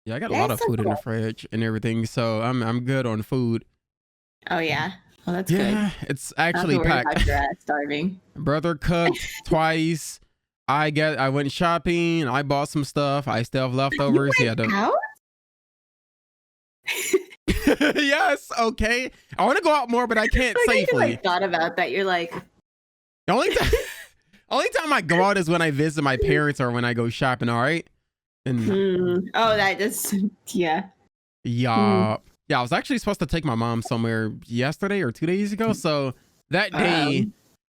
Yeah, I got a lot That's of so food in the cool. fridge and everything, so I'm good on food. Oh yeah. Well, that's good. Yeah, it's I don't have actually to worry packed. about your ass starving. Brother cooked twice. I went shopping. I bought some stuff. I still have You leftovers. Yeah, went out? yes. Okay. I want to go out more, but I can't Like I just safely. like thought about that. You're like, The only time, only time I go out is when I visit my parents or when I go shopping. All right. And oh, that just yeah. yeah, yeah. I was actually supposed to take my mom somewhere yesterday or 2 days ago. So that day,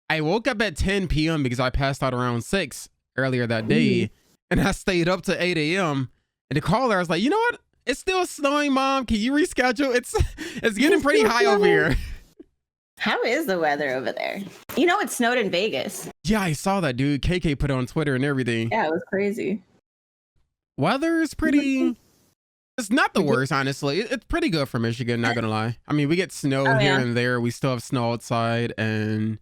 I woke up at 10 p.m. because I passed out around 6 earlier that day, and I stayed up to 8 a.m. And the caller, I was like, you know what? It's still snowing, Mom. Can you reschedule? It's getting pretty high over here. How is the weather over there? You know, it snowed in Vegas. Yeah, I saw that, dude. KK put it on Twitter and everything. Yeah, it was crazy. Weather is pretty. It's not the worst, honestly. It's pretty good for Michigan, not gonna lie. I mean, we get snow here and there. We still have snow outside, and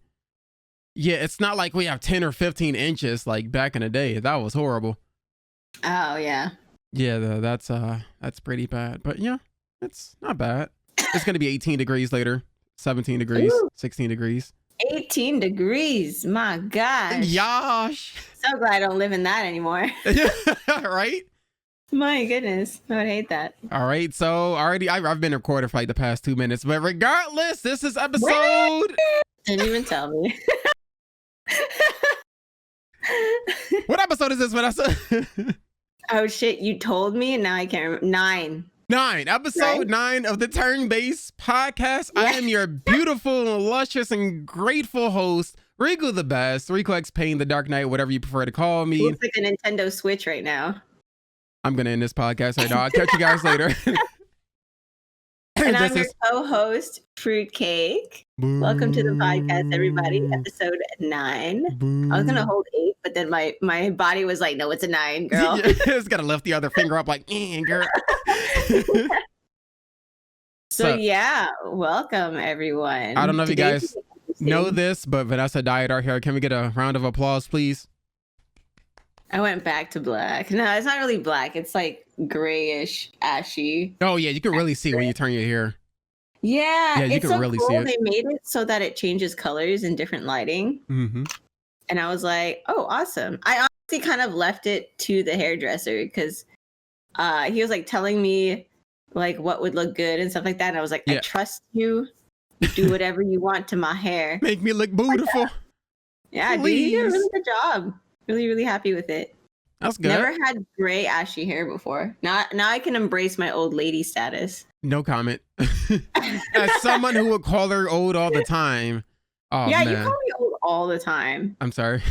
yeah, it's not like we have 10 or 15 inches like back in the day. That was horrible. Oh yeah. Yeah, that's pretty bad. But yeah, it's not bad. It's gonna be 18 degrees later, 17 degrees, 16 degrees. 18 degrees. My gosh. Gosh. So glad I don't live in that anymore. Right? My goodness. I would hate that. All right. So already I've been recording for like the past 2 minutes, but regardless, this is episode. Didn't even tell me. What episode is this, Vanessa? Oh shit, you told me and now I can't remember. 9. Episode 9 of the TurnBased podcast. I am your beautiful, luscious, and grateful host, Riku the Best, Riku X Pain, the Dark Knight, whatever you prefer to call me. Looks like a Nintendo Switch right now. I'm gonna end this podcast right now. I'll catch you guys later. And I'm your co-host, Fruitcake. Boo. Welcome to the podcast, everybody. Episode 9. Boo. I was gonna hold 8, but then my body was like, no, it's a 9, girl. It's gotta lift the other finger up like, girl. So yeah, welcome everyone. I don't know if you guys know this, but Vanessa dyed our hair. Can we get a round of applause, please? I went back to black. No, it's not really black. It's like grayish, ashy. Oh yeah, you can really see when you turn your hair. Yeah, you it's can so really cool. see it. They made it so that it changes colors in different lighting. And I was like, oh, awesome. I honestly kind of left it to the hairdresser because he was like telling me like what would look good and stuff like that. And I was like, I trust you. Do whatever you want to my hair. Make me look beautiful. Yeah, dude, you did a really good job. Really, really happy with it. That's good. Never had gray, ashy hair before. Now I can embrace my old lady status. No comment. As someone who would call her old all the time. Oh, yeah, man. you call me old all the time. I'm sorry.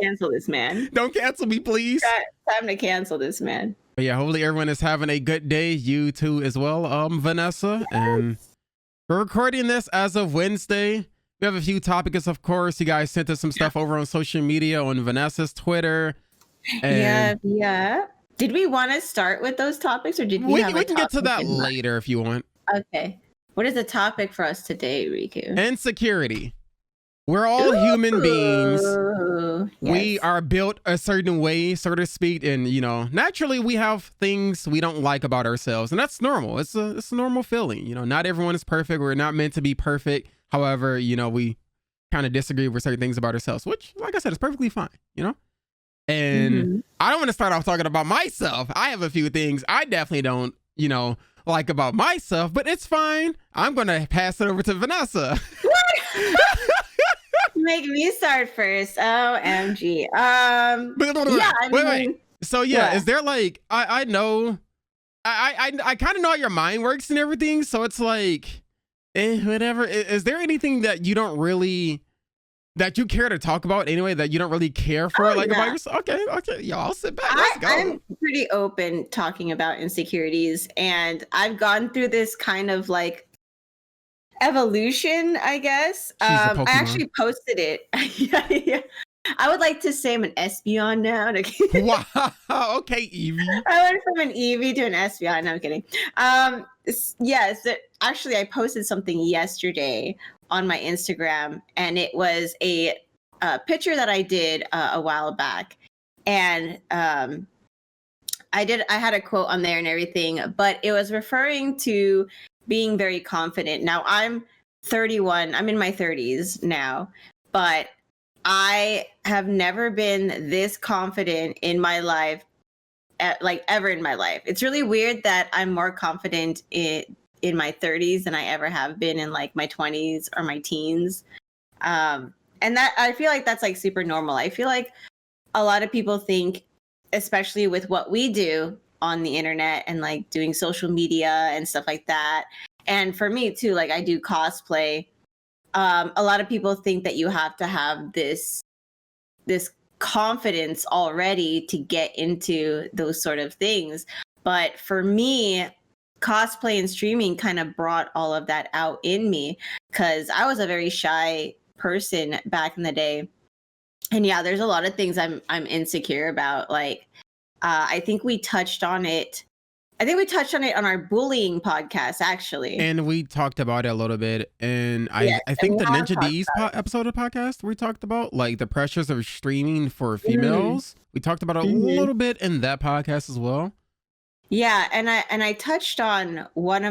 Cancel this man. Don't cancel me, please. Time to cancel this man. But yeah, hopefully everyone is having a good day. You too as well, Vanessa. And we're recording this as of Wednesday. We have a few topics, of course. You guys sent us some stuff over on social media, on Vanessa's Twitter. And yeah. Did we want to start with those topics, or did we have we can get to that later if you want. Okay. What is the topic for us today, Riku? Insecurity. We're all human beings. Yes. We are built a certain way, so to speak, and naturally we have things we don't like about ourselves, and that's normal. It's a normal feeling. Not everyone is perfect. We're not meant to be perfect. However, we kind of disagree with certain things about ourselves, which, like I said, is perfectly fine. And I don't want to start off talking about myself. I have a few things I definitely don't, like about myself, but it's fine. I'm gonna pass it over to Vanessa. Make me start first. OMG. Wait. So yeah, is there like I know I kind of know how your mind works and everything, so it's like whatever. Is there anything that you don't really that you care to talk about anyway that you don't really care for about yourself? Okay, y'all, I'll sit back. Let's go. I'm pretty open talking about insecurities, and I've gone through this kind of like evolution, I guess. I actually posted it. Yeah. I would like to say I'm an Espeon now. Wow. Okay, Eevee. I went from an Eevee to an Espeon. No, I'm kidding. Yes, actually, I posted something yesterday on my Instagram, and it was a picture that I did a while back, and I had a quote on there and everything, but it was referring to being very confident. Now I'm 31. I'm in my 30s now, but I have never been this confident in my life, like ever in my life. It's really weird that I'm more confident in my 30s than I ever have been in like my 20s or my teens. And that I feel like that's like super normal. I feel like a lot of people think, especially with what we do on the internet and like doing social media and stuff like that. And for me too, like I do cosplay. A lot of people think that you have to have this confidence already to get into those sort of things. But for me, cosplay and streaming kind of brought all of that out in me, because I was a very shy person back in the day. And yeah, there's a lot of things I'm insecure about. Like I think we touched on it. I think we touched on it on our bullying podcast, actually. And we talked about it a little bit. And Yes, I and think we the have Ninja talked D's about episode of the podcast, we talked about like the pressures of streaming for Mm. females. We talked about it a Mhm. little bit in that podcast as well. Yeah, and I touched on one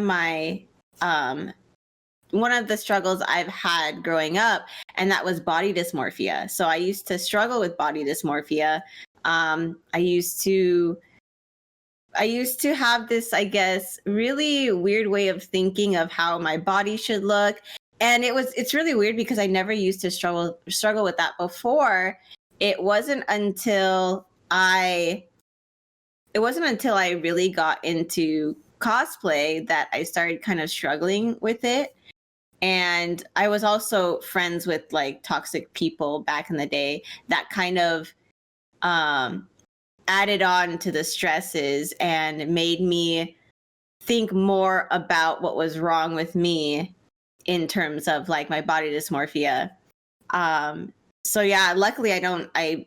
of the struggles I've had growing up, and that was body dysmorphia. So I used to struggle with body dysmorphia. I used to have this, I guess, really weird way of thinking of how my body should look. And it's really weird because I never used to struggle with that before. It wasn't until I really got into cosplay that I started kind of struggling with it. And I was also friends with like toxic people back in the day that kind of added on to the stresses and made me think more about what was wrong with me in terms of like my body dysmorphia. So yeah, luckily I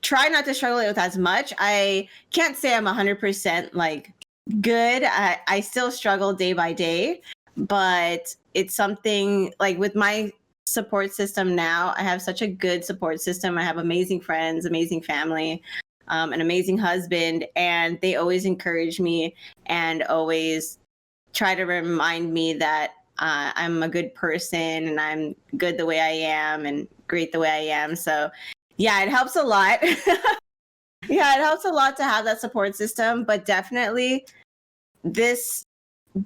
try not to struggle with as much. I can't say I'm 100% like good. I still struggle day by day, but it's something like with my support system now. I have such a good support system. I have amazing friends, amazing family, an amazing husband, and they always encourage me and always try to remind me that I'm a good person and I'm good the way I am and great the way I am. So yeah, it helps a lot. Yeah, it helps a lot to have that support system, but definitely this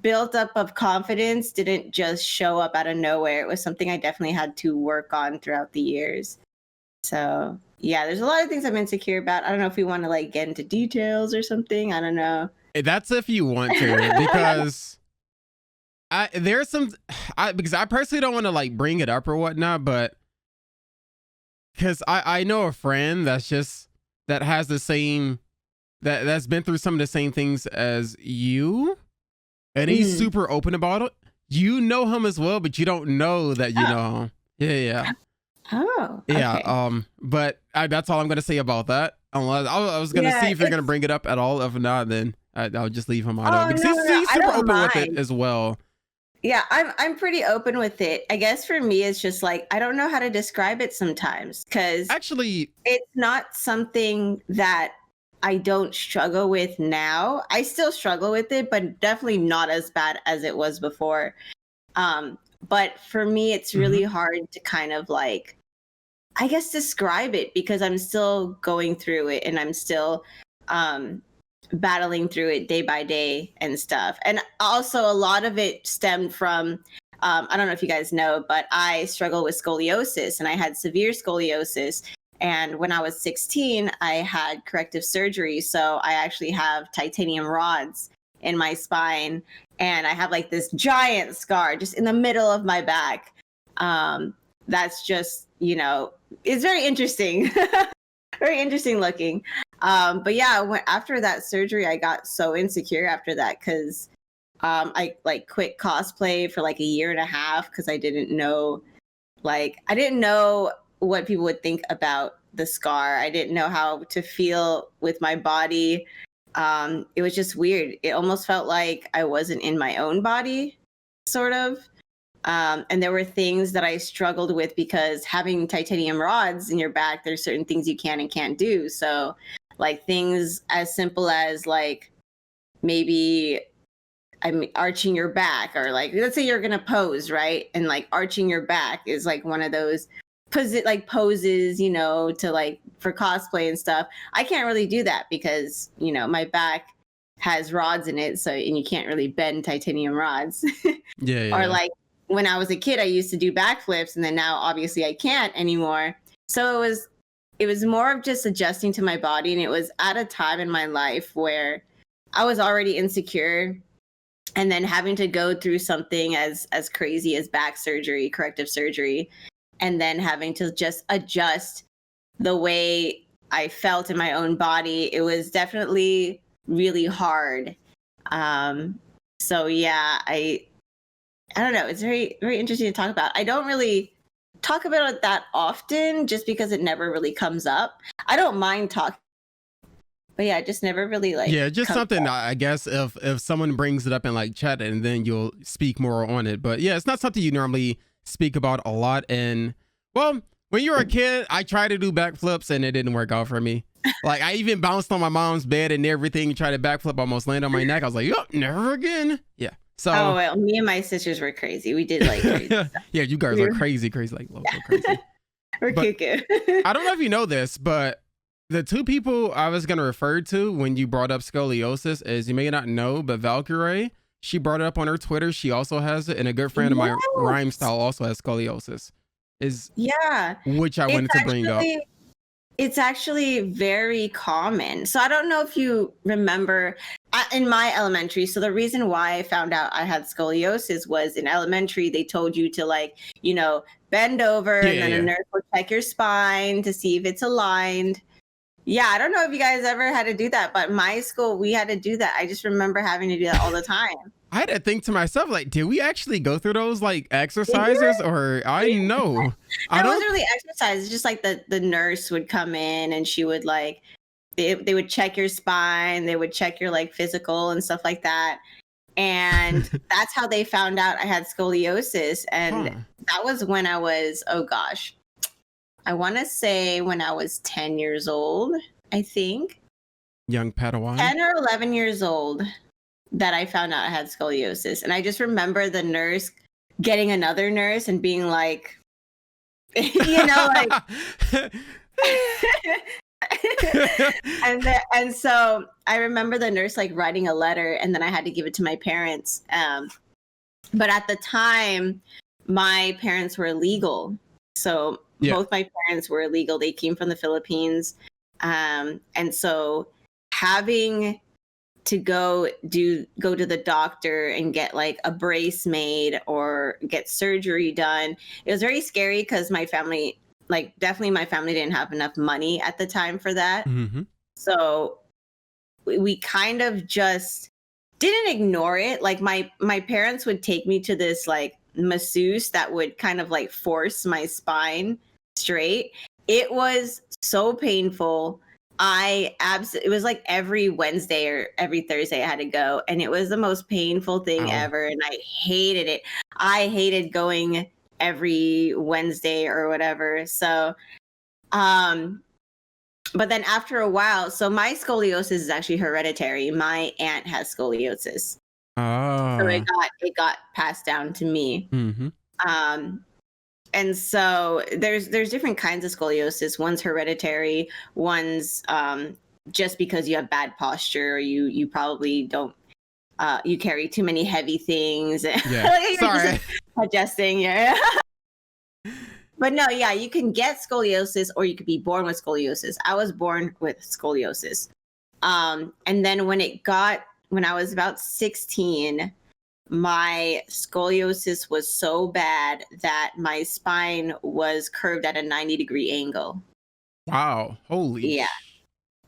build-up of confidence didn't just show up out of nowhere. It was something I definitely had to work on throughout the years. So yeah, there's a lot of things I'm insecure about. I don't know if we want to like get into details or something. I don't know. That's if you want to, because there's some because I personally don't want to like bring it up or whatnot, but because I know a friend that has the same that's been through some of the same things as you, and he's super open about it. You know him as well, but you don't know that you know him. Yeah. Oh, okay. Yeah. But that's all I'm gonna say about that. Unless I was gonna see if you're gonna bring it up at all. If not, then I'll just leave him out of it, because he's super open with it as well. Yeah, I'm pretty open with it. I guess for me, it's just like I don't know how to describe it sometimes, because Actually, it's not something that I don't struggle with now. I still struggle with it, but definitely not as bad as it was before. But for me, it's really hard to kind of like, I guess, describe it, because I'm still going through it and I'm still battling through it day by day and stuff. And also a lot of it stemmed from, I don't know if you guys know, but I struggle with scoliosis, and I had severe scoliosis. And when I was 16, I had corrective surgery. So I actually have titanium rods in my spine, and I have like this giant scar just in the middle of my back. That's just, it's very interesting. Very interesting looking. But yeah, after that surgery, I got so insecure after that, because I like quit cosplay for like a year and a half, because I didn't know what people would think about the scar. I didn't know how to feel with my body. It was just weird. It almost felt like I wasn't in my own body, sort of. And there were things that I struggled with, because having titanium rods in your back, there's certain things you can and can't do. So like things as simple as like maybe arching your back, or like let's say you're gonna pose, right? And like arching your back is like one of those poses, you know, to like for cosplay and stuff. I can't really do that because, you know, my back has rods in it, so and you can't really bend titanium rods. Or like when I was a kid, I used to do backflips, and then now obviously I can't anymore. So it was more of just adjusting to my body, and it was at a time in my life where I was already insecure, and then having to go through something as crazy as back surgery, corrective surgery, and then having to just adjust the way I felt in my own body. It was definitely really hard. So yeah, I don't know. It's very, very interesting to talk about. I don't really talk about it that often just because it never really comes up. I don't mind talking, but yeah, it just never really like. Yeah, just something up. I guess if someone brings it up in like chat, and then you'll speak more on it. But yeah, it's not something you normally speak about a lot. And well, when you were a kid, I tried to do backflips and it didn't work out for me. Like I even bounced on my mom's bed and everything, tried to backflip, almost landed on my neck. I was like, yup, never again. Yeah. So well, me and my sisters were crazy. We did like crazy stuff. Yeah, you guys are crazy, like local crazy. We're cuckoo. I don't know if you know this, but the two people I was gonna refer to when you brought up scoliosis is, you may not know, but Valkyrie, she brought it up on her Twitter. She also has it, and a good friend of mine, Rhyme Style, also has scoliosis. Which I wanted to bring up. It's actually very common. So I don't know if you remember in my elementary. So the reason why I found out I had scoliosis was in elementary, they told you to like, you know, bend over and then a nurse will check your spine to see if it's aligned. Yeah, I don't know if you guys ever had to do that, but my school, we had to do that. I just remember having to do that all the time. I had to think to myself, like, did we actually go through those like exercises? Or I know. It wasn't really exercise. It's just like the nurse would come in and she would like, they would check your spine. They would check your like physical and stuff like that. And that's how they found out I had scoliosis. And that was when I was, oh gosh, I want to say when I was 10 years old, I think. Young Padawan. 10 or 11 years old that I found out I had scoliosis. And I just remember the nurse getting another nurse and being like, you know, like, and so I remember the nurse like writing a letter, and then I had to give it to my parents. But at the time, my parents were illegal. So both my parents were illegal. They came from the Philippines. And so having to go to the doctor and get like a brace made or get surgery done, it was very scary because my family, like definitely my family didn't have enough money at the time for that. So we kind of just didn't ignore it. Like my parents would take me to this like masseuse that would kind of like force my spine straight. It was so painful. It was like every Wednesday or every Thursday I had to go, and it was the most painful thing ever, and I hated it. I hated going every Wednesday or whatever. So but then after a while, so my scoliosis is actually hereditary. My aunt has scoliosis. So it got passed down to me. And so there's different kinds of scoliosis. One's hereditary, one's just because you have bad posture, or you probably don't you carry too many heavy things. Sorry. Adjusting. But no, you can get scoliosis or you could be born with scoliosis. I was born with scoliosis. And then when I was about 16, my scoliosis was so bad that my spine was curved at a 90-degree angle. Wow. Holy. Yeah.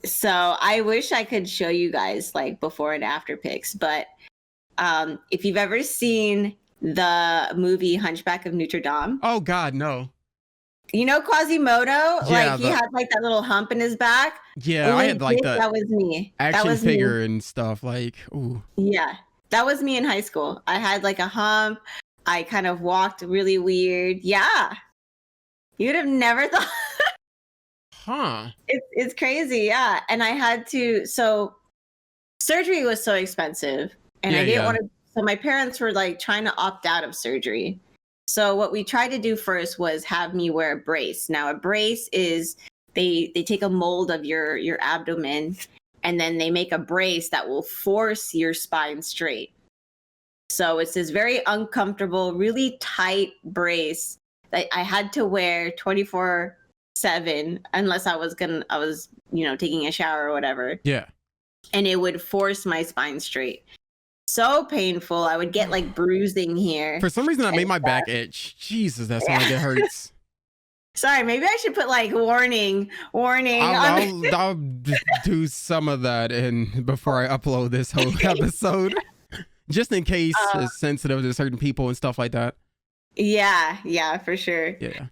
So I wish I could show you guys like before and after pics, but if you've ever seen the movie Hunchback of Notre Dame. Oh God, no. You know Quasimodo? Like he had like that little hump in his back. Yeah, I had like that was me. Action figure and stuff. Like, ooh. Yeah. That was me in high school. I had like a hump. I kind of walked really weird. Yeah. You would have never thought. It's crazy, yeah. And I had to, so surgery was so expensive, and I didn't want to. So my parents were like trying to opt out of surgery. So what we tried to do first was have me wear a brace. Now a brace is they take a mold of your abdomen, and then they make a brace that will force your spine straight. So it's this very uncomfortable, really tight brace that I had to wear 24/7 unless I was taking a shower or whatever. Yeah. And it would force my spine straight. So painful. I would get like bruising here. For some reason, that made my back itch. Jesus, that sounds like it hurts. Sorry, maybe I should put like warning. I'll do some of that before I upload this whole episode, just in case it's sensitive to certain people and stuff like that. Yeah, for sure. Yeah.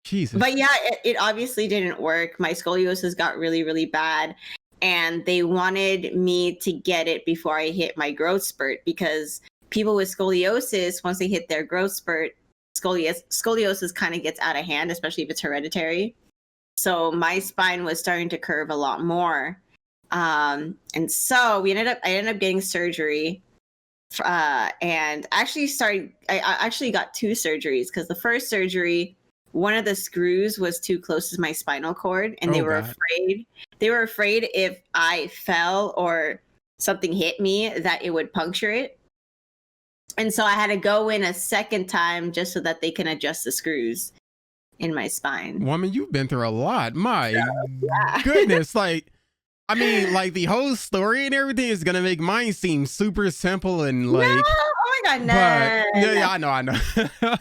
Jesus. But yeah, it obviously didn't work. My scoliosis got really, really bad. And they wanted me to get it before I hit my growth spurt, because people with scoliosis, once they hit their growth spurt, scoliosis kind of gets out of hand, especially if it's hereditary. So my spine was starting to curve a lot more. And so I ended up getting surgery. And I actually got 2 surgeries, because the first surgery, one of the screws was too close to my spinal cord, and they were afraid if I fell or something hit me that it would puncture it. And so I had to go in a second time just so that they can adjust the screws in my spine. Woman, you've been through a lot. My goodness. Like, I mean, like the whole story and everything is gonna make mine seem super simple and like. No, oh my God, no. Yeah, I know.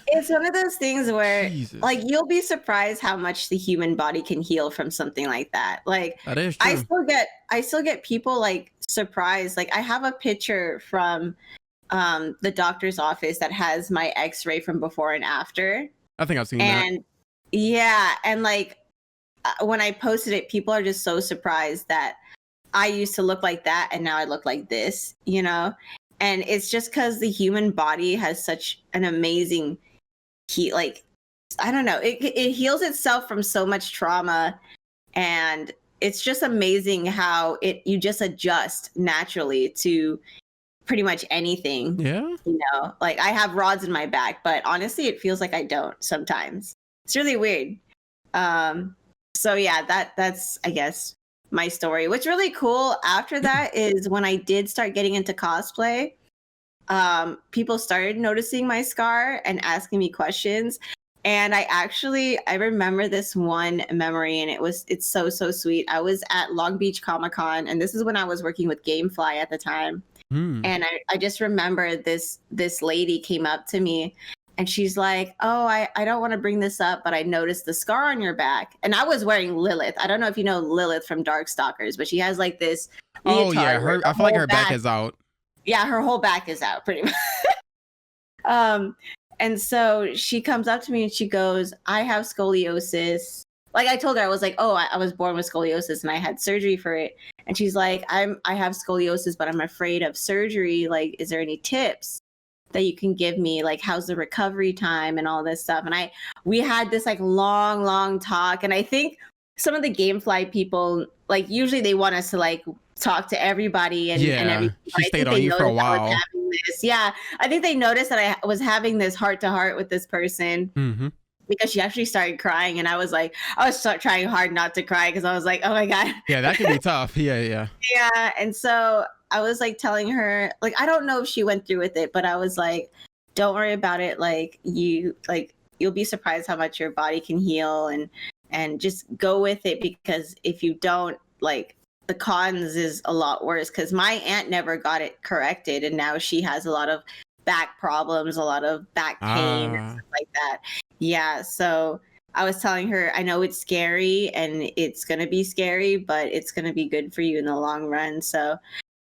It's one of those things where, Jesus. like, you'll be surprised how much the human body can heal from something like that. Like, that is true. I still get people like surprised. Like, I have a picture from the doctor's office that has my X-ray from before and after. I think I've seen that. Yeah, and like when I posted it, people are just so surprised that I used to look like that and now I look like this, you know? And it's just because the human body has such an amazing I don't know, it heals itself from so much trauma, and it's just amazing how you just adjust naturally to pretty much anything. Yeah. You know, like I have rods in my back, but honestly, it feels like I don't sometimes. It's really weird. So yeah, that's I guess my story. What's really cool after that is when I did start getting into cosplay, people started noticing my scar and asking me questions. And I remember this one memory, and it's so sweet. I was at Long Beach Comic-Con, and this is when I was working with Gamefly at the time. And I just remember this lady came up to me, and she's like, "Oh, I don't want to bring this up, but I noticed the scar on your back." And I was wearing Lilith. I don't know if you know Lilith from Darkstalkers, but she has like this. Oh yeah, I feel like her back is out. Yeah, her whole back is out pretty much. And so she comes up to me and she goes, "I have scoliosis." Like I told her, I was like, "Oh, I was born with scoliosis and I had surgery for it." And she's like, I have scoliosis, but I'm afraid of surgery. Like, is there any tips that you can give me? Like, how's the recovery time and all this stuff? And we had this like long talk. And I think some of the Gamefly people, like usually they want us to like talk to everybody and everything. She stayed on you for a while. Yeah, I think they noticed that I was having this heart-to-heart with this person. Mm-hmm. Because she actually started crying, and I was trying hard not to cry because I was like, oh my God. Yeah, that can be tough. Yeah. Yeah, and so I was like telling her, like, I don't know if she went through with it, but I was like, don't worry about it. Like you'll be surprised how much your body can heal, and just go with it, because if you don't, like, the cons is a lot worse, because my aunt never got it corrected, and now she has a lot of back problems, a lot of back pain and stuff like that. Yeah, so I was telling her, I know it's scary and it's going to be scary, but it's going to be good for you in the long run. So,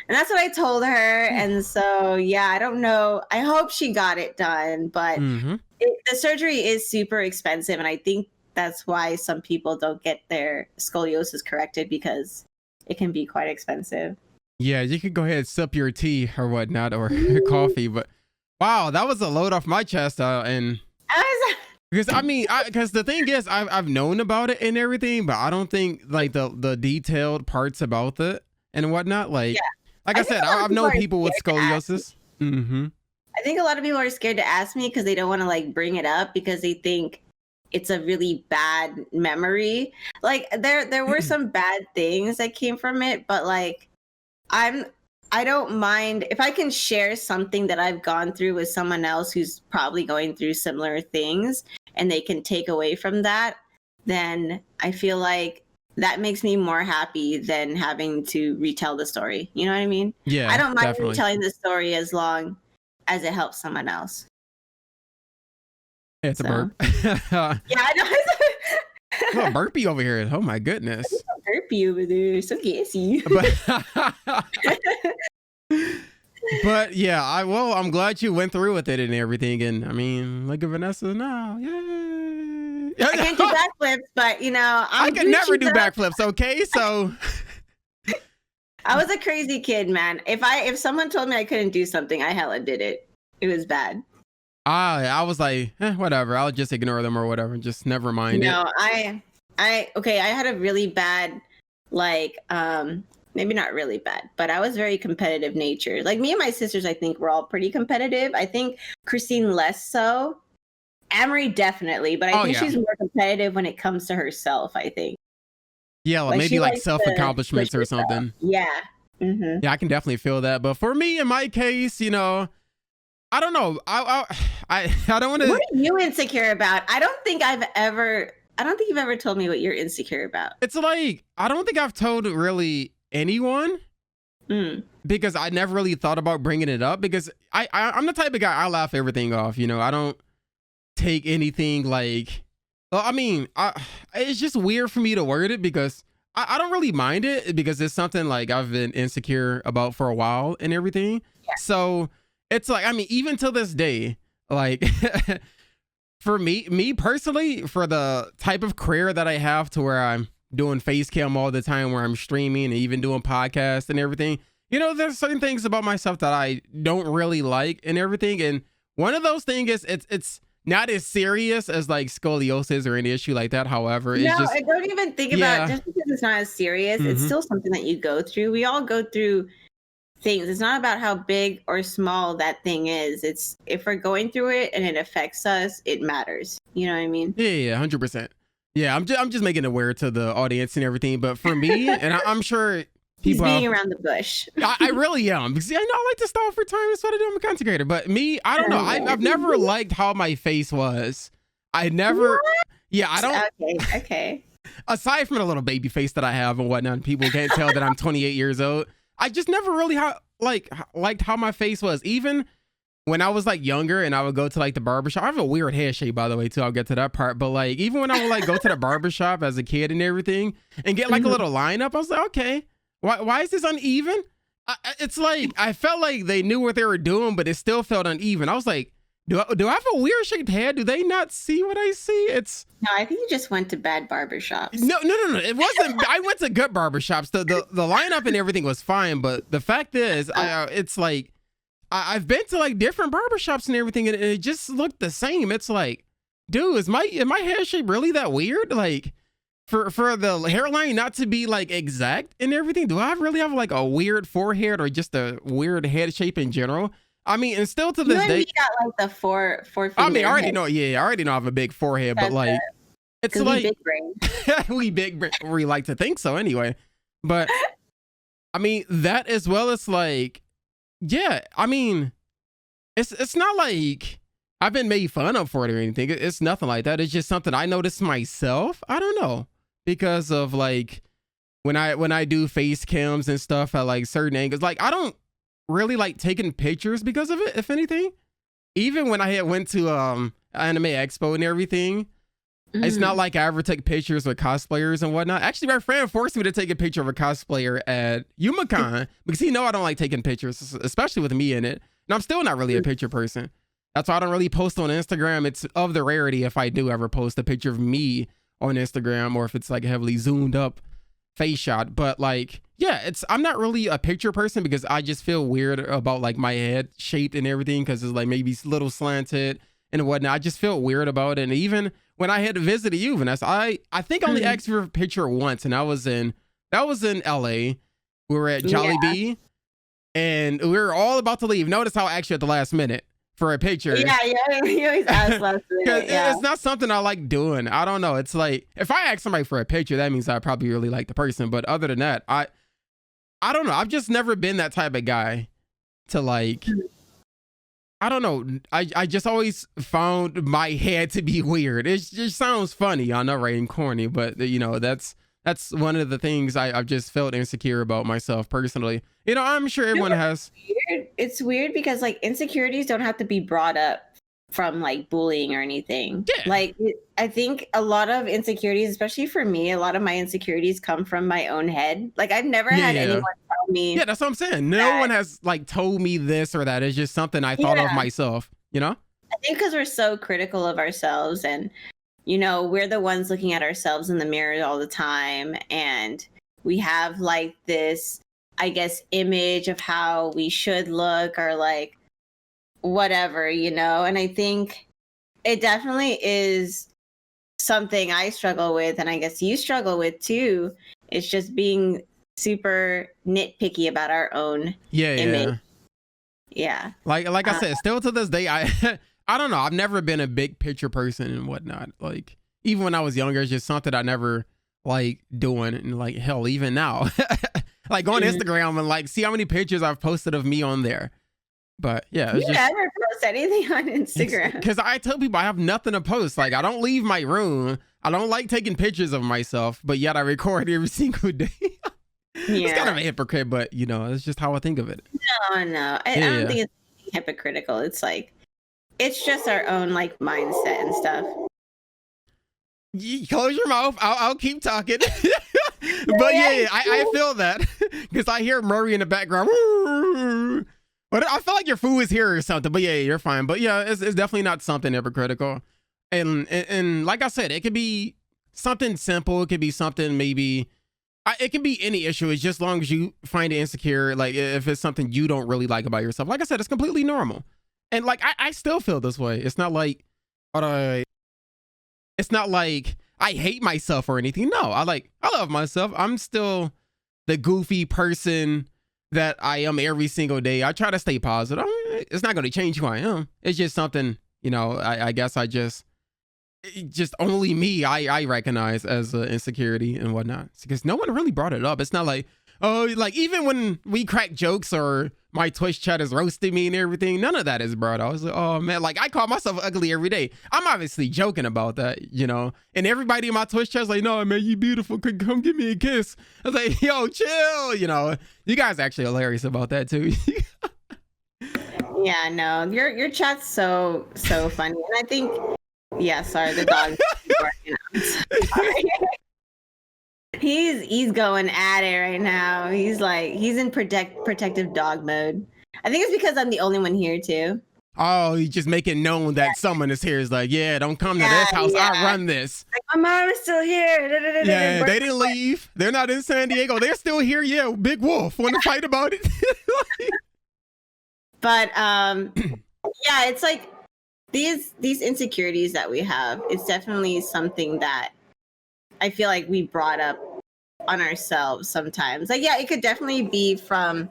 and that's what I told her. And so, yeah, I don't know. I hope she got it done, but the surgery is super expensive. And I think that's why some people don't get their scoliosis corrected, because it can be quite expensive. Yeah, you could go ahead and sip your tea or whatnot, or coffee. But wow, that was a load off my chest. And Because I mean, because the thing is, I've known about it and everything, but I don't think like the detailed parts about it and whatnot. Like, I said, I've known people with scoliosis. Mm-hmm. I think a lot of people are scared to ask me because they don't want to like bring it up because they think it's a really bad memory. Like there were some bad things that came from it, but like I don't mind if I can share something that I've gone through with someone else who's probably going through similar things and they can take away from that, then I feel like that makes me more happy than having to retell the story. You know what I mean? Yeah. I don't mind definitely. retelling the story as long as it helps someone else. It's a burp. Yeah, I know. Oh, burpee over here. Oh my goodness. Burpee over there. So gassy. But yeah, I'm glad you went through with it and everything. And I mean, look at Vanessa now. Yay. I can't do backflips, but you know, I can never do backflips. Okay, so I was a crazy kid, man. If someone told me I couldn't do something, I hella did it. It was bad. I was like, whatever. I'll just ignore them or whatever. Just never mind it. No, I had a really bad, like, maybe not really bad, but I was very competitive nature. Like me and my sisters, I think we're all pretty competitive. I think Christine less so. Amory definitely, but I think she's more competitive when it comes to herself, I think. Yeah, like maybe like self-accomplishments or something. Yeah. Mm-hmm. Yeah, I can definitely feel that. But for me, in my case, you know, I don't know. I don't want to. What are you insecure about? I don't think you've ever told me what you're insecure about. It's like, I don't think I've told really anyone because I never really thought about bringing it up because I'm the type of guy, I laugh everything off. You know, I don't take anything like, well, I mean, it's just weird for me to word it because I don't really mind it because it's something like I've been insecure about for a while and everything. Yeah. So it's like, I mean, even till this day, like for me personally, for the type of career that I have to where I'm doing face cam all the time, where I'm streaming and even doing podcasts and everything, you know, there's certain things about myself that I don't really like and everything. And one of those things is it's not as serious as like scoliosis or any issue like that. However, it's just, I don't even think about just because it's not as serious. It's still something that you go through. We all go through things. It's not about how big or small that thing is. It's if we're going through it and it affects us, it matters. You know what I mean? Yeah, 100%. Yeah, I'm just making it aware to the audience and everything. But for me, and I'm sure people being around the bush. I really am because I know I like to stall for time. That's what I do. I'm a content creator. But me, I don't know. I've never liked how my face was. I never. What? Yeah, I don't. Okay. Aside from the little baby face that I have and whatnot, people can't tell that I'm 28 years old. I just never really liked how my face was. Even when I was like younger and I would go to like the barbershop. I have a weird head shape, by the way, too. I'll get to that part. But like, even when I would like go to the barbershop as a kid and everything and get like a little lineup, I was like, okay, why is this uneven? It's like, I felt like they knew what they were doing, but it still felt uneven. I was like, do I have a weird shaped head? Do they not see what I see? No, I think you just went to bad barbershops. No. It wasn't. I went to good barbershops. The lineup and everything was fine, but the fact is, it's like I've been to like different barbershops and everything, and it just looked the same. It's like, dude, is my hair shape really that weird? Like, for the hairline not to be like exact and everything, do I really have like a weird forehead or just a weird head shape in general? I mean, and still to this day, you got like the four. I mean, I already know. Yeah, I already know I have a big forehead, but like, it's like big brain. we big brain. We like to think so anyway. But I mean, that as well as like, yeah. I mean, it's not like I've been made fun of for it or anything. It's nothing like that. It's just something I noticed myself. I don't know, because of like when I do face cams and stuff at like certain angles. Like, I don't really like taking pictures because of it, if anything. Even when I had went to Anime Expo and everything, it's not like I ever take pictures with cosplayers and whatnot. Actually, my friend forced me to take a picture of a cosplayer at YumaCon because he know I don't like taking pictures, especially with me in it. And I'm still not really a picture person. That's why I don't really post on Instagram. It's of the rarity if I do ever post a picture of me on Instagram, or if it's like a heavily zoomed up face shot. But like, yeah, I'm not really a picture person because I just feel weird about like my head shape and everything, because it's like maybe a little slanted, and whatnot. I just felt weird about it. And even when I had visited you, Vanessa, I think I only asked for a picture once, and that was in LA. We were at Jollibee, and we were all about to leave. Notice how I asked you at the last minute for a picture. Yeah, you always ask last minute. It's not something I like doing. I don't know. It's like if I ask somebody for a picture, that means I probably really like the person. But other than that, I don't know. I've just never been that type of guy to like. I don't know. I just always found my head to be weird. It just sounds funny. I know, right, and corny, but you know that's one of the things I've just felt insecure about myself personally. You know, I'm sure everyone has. It's weird because like insecurities don't have to be brought up from like bullying or anything. Yeah. Like I think a lot of insecurities, especially for me, a lot of my insecurities come from my own head. Like I've never had anyone tell me. Yeah, that's what I'm saying. No one has like told me this or that. It's just something I thought of myself, you know? I think because we're so critical of ourselves, and you know, we're the ones looking at ourselves in the mirror all the time, and we have like this, I guess, image of how we should look or like whatever, you know? And I think it definitely is something I struggle with, and I guess you struggle with too. It's just being super nitpicky about our own image. Yeah. Like I said, still to this day, I don't know. I've never been a big picture person and whatnot. Like even when I was younger, it's just something I never like doing. And like hell, even now, like go on Instagram and like see how many pictures I've posted of me on there. But yeah, you never post anything on Instagram because I tell people I have nothing to post. Like I don't leave my room. I don't like taking pictures of myself, but yet I record every single day. It's kind of a hypocrite, but you know, it's just how I think of it. No, I don't think it's hypocritical. It's like, it's just our own like mindset and stuff. Close your mouth. I'll keep talking. But I feel that because I hear Murray in the background. But I feel like your food is here or something. But yeah, you're fine. But yeah, it's definitely not something hypocritical. And like I said, it could be something simple. It could be something maybe. It can be any issue. It's just as long as you find it insecure. Like if it's something you don't really like about yourself. Like I said, it's completely normal. And like I still feel this way. It's not like it's not like I hate myself or anything. No, I love myself. I'm still the goofy person that I am every single day. I try to stay positive. It's not going to change who I am. It's just something, you know, I guess I just only me I recognize as an insecurity and whatnot, because no one really brought it up. It's not like, oh, like even when we crack jokes or my Twitch chat is roasting me and everything, none of that is brought up. I was like, oh man, like I call myself ugly every day. I'm obviously joking about that, you know, and everybody in my Twitch chat is like, no man, you beautiful, come give me a kiss. I was like, yo, chill, you know. You guys are actually hilarious about that too. Yeah, no, your chat's so funny. And I think, yeah, sorry, the dog sorry. He's going at it right now. He's in protective dog mode. I think it's because I'm the only one here too. Oh, he's just making known that someone is here. He's like, yeah, don't come to this house. I run this. Like, my mom is still here. Yeah, they didn't leave. They're not in San Diego. They're still here. Yeah, Big Wolf. Want to fight about it? But yeah, it's like these insecurities that we have. It's definitely something that I feel like we brought up on ourselves sometimes. Like, yeah, it could definitely be from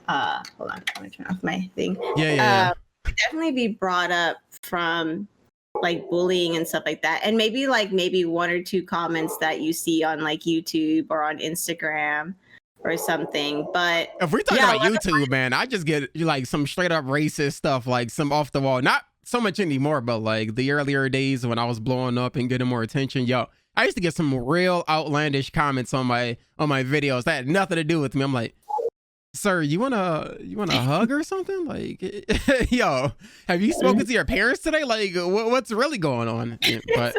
hold on, I'm gonna turn off my thing. Yeah. It could definitely be brought up from like bullying and stuff like that. And maybe one or two comments that you see on like YouTube or on Instagram or something. But if we're talking about YouTube, man, I just get like some straight up racist stuff, like some off the wall. Not so much anymore, but like the earlier days when I was blowing up and getting more attention, yo, I used to get some real outlandish comments on my videos that had nothing to do with me. I'm like, sir, you wanna hug or something? Like, yo, have you spoken to your parents today? Like, what's really going on? But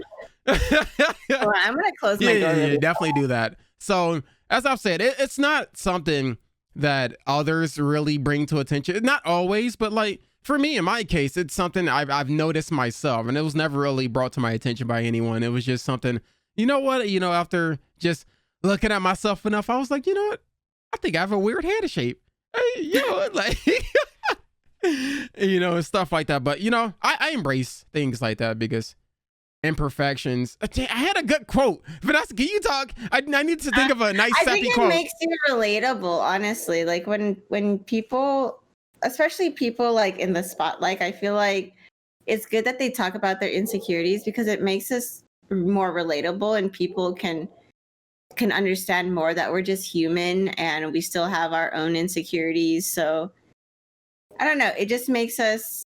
well, I'm gonna close my door. Yeah, definitely do that. So as I've said, it's not something that others really bring to attention. Not always, but like for me, in my case, it's something I've noticed myself, and it was never really brought to my attention by anyone. It was just something. You know what? You know, after just looking at myself enough, I was like, you know what? I think I have a weird head shape. Hey, you know, like, you know, stuff like that. But, you know, I embrace things like that because imperfections. I had a good quote. Vanessa, can you talk? I need to think of a nice, sappy quote. I think it makes you relatable, honestly. Like when people, especially people like in the spotlight, I feel like it's good that they talk about their insecurities because it makes us more relatable and people can understand more that we're just human and we still have our own insecurities. So I don't know. It just makes us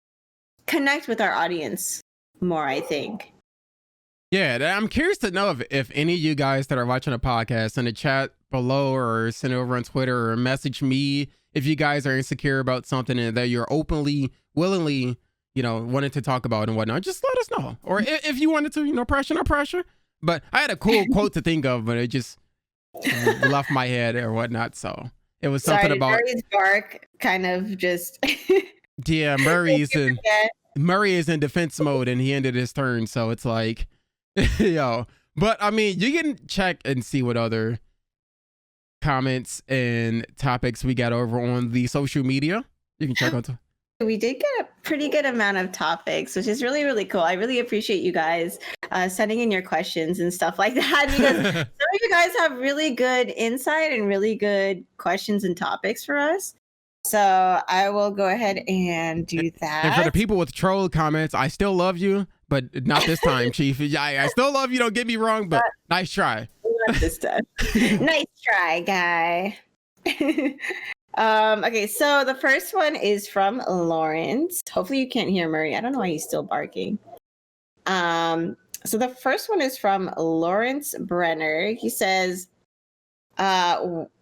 connect with our audience more, I think. Yeah, I'm curious to know if any of you guys that are watching a podcast in the chat below or send it over on Twitter or message me if you guys are insecure about something and that you're openly, willingly, you know, wanting to talk about and whatnot, just let us know. Or if you wanted to, you know, pressure, no pressure. But I had a cool quote to think of, but it just left my head or whatnot. So it was something about Murray's bark kind of just yeah, Murray is in defense mode and he ended his turn. So it's like, yo, but I mean, you can check and see what other comments and topics we got over on the social media. You can check out. We did get a pretty good amount of topics, which is really, really cool. I really appreciate you guys sending in your questions and stuff like that because some of you guys have really good insight and really good questions and topics for us. So I will go ahead and do that. And for the people with troll comments, I still love you, but not this time, Chief. I still love you. Don't get me wrong, but nice try. Not this time. Nice try, guy. Okay, so the first one is from Lawrence. Hopefully you can't hear Murray. I don't know why he's still barking. So the first one is from Lawrence Brenner. He says, he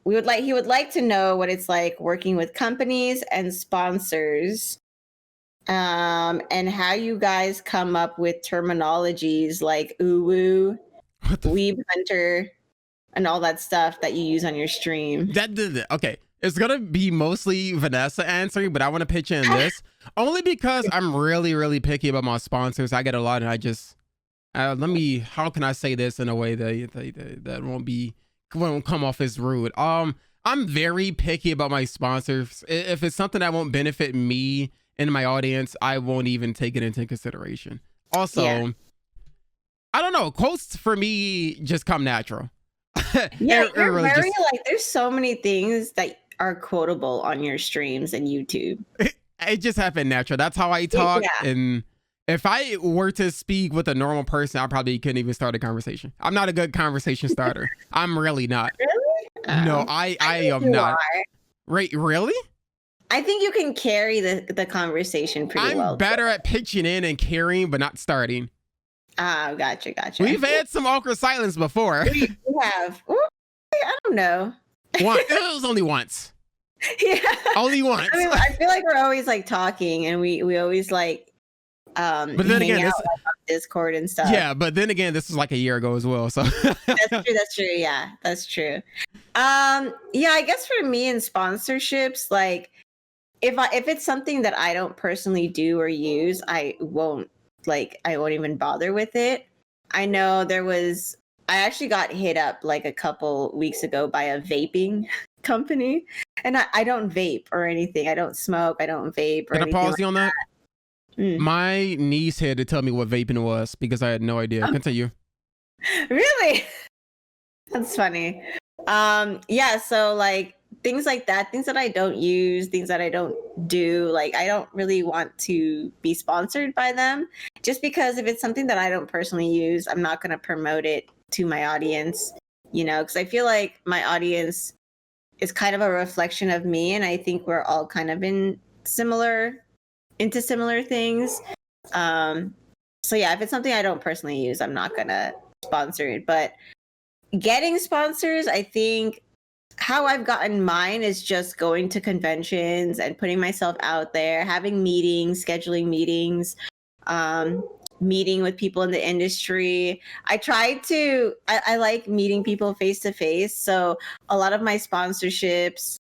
would like to know what it's like working with companies and sponsors, and how you guys come up with terminologies like uwu, weeb hunter, and all that stuff that you use on your stream. Okay. It's gonna be mostly Vanessa answering, but I want to pitch in this only because I'm really, really picky about my sponsors. I get a lot, and I just how can I say this in a way that won't come off as rude? I'm very picky about my sponsors. If it's something that won't benefit me and my audience, I won't even take it into consideration. Also, yeah. I don't know. Quotes for me just come natural. Yeah, you're really very like. There's so many things that are quotable on your streams and YouTube. It just happened natural. That's how I talk. Yeah. And if I were to speak with a normal person, I probably couldn't even start a conversation. I'm not a good conversation starter. I'm really not. Really? No, I am not. Right? Really? I think you can carry the conversation pretty well. I'm better at pitching in and carrying, but not starting. Oh, gotcha. We've had some awkward silence before. We have. Ooh, I don't know. It was only once. Yeah. Only once. I mean, I feel like we're always like talking and we always like but then again, out, like, on Discord and stuff. Yeah, but then again, this was like a year ago as well. So that's true. Yeah, that's true. Yeah, I guess for me in sponsorships, like if it's something that I don't personally do or use, I won't even bother with it. I know I actually got hit up like a couple weeks ago by a vaping company, and I don't vape or anything. I don't smoke. I don't vape or anything. Can I pause you on that? My niece had to tell me what vaping was because I had no idea. Continue. Really? That's funny. Yeah, so like things like that, things that I don't use, things that I don't do, like I don't really want to be sponsored by them just because if it's something that I don't personally use, I'm not going to promote it to my audience, you know, because I feel like my audience is kind of a reflection of me, and I think we're all kind of into similar things. So yeah, if it's something I don't personally use, I'm not going to sponsor it. But getting sponsors, I think how I've gotten mine is just going to conventions and putting myself out there, having meetings, scheduling meetings, meeting with people in the industry. I like meeting people face to face. So a lot of my sponsorships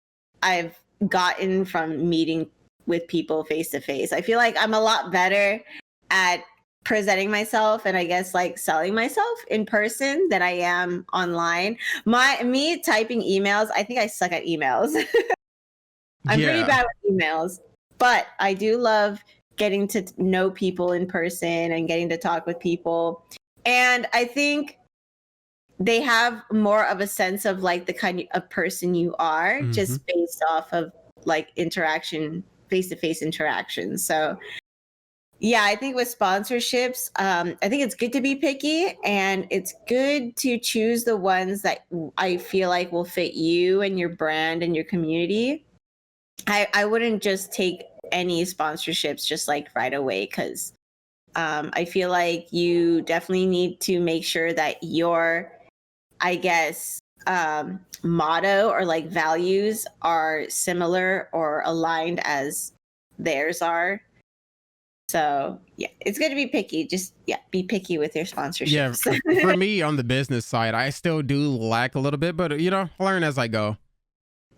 I've gotten from meeting with people face to face. I feel like I'm a lot better at presenting myself and I guess like selling myself in person than I am online. Me typing emails, I think I suck at emails. I'm pretty bad with emails. But I do love getting to know people in person and getting to talk with people. And I think they have more of a sense of like the kind of person you are, just based off of like interaction, face-to-face interaction. So yeah, I think with sponsorships, I think it's good to be picky, and it's good to choose the ones that I feel like will fit you and your brand and your community. I wouldn't just take any sponsorships just like right away, because I feel like you definitely need to make sure that your, I guess, motto or like values are similar or aligned as theirs are. So yeah, it's good to be picky. Just be picky with your sponsorships. Yeah, for me on the business side, I still do lack a little bit, but you know, learn as I go.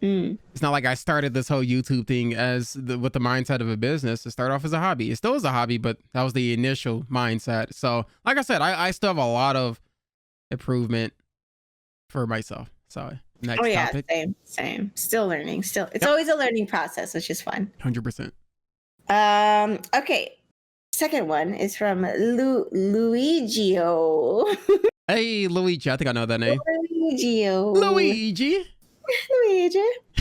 It's not like I started this whole YouTube thing with the mindset of a business. To start off as a hobby. It still is a hobby, but that was the initial mindset. So like I said, I still have a lot of improvement for myself. So next topic. Same. Still learning. It's always a learning process, which is fun. 100%. Okay. Second one is from Luigio. Hey, Luigi. I think I know that name. Luigi.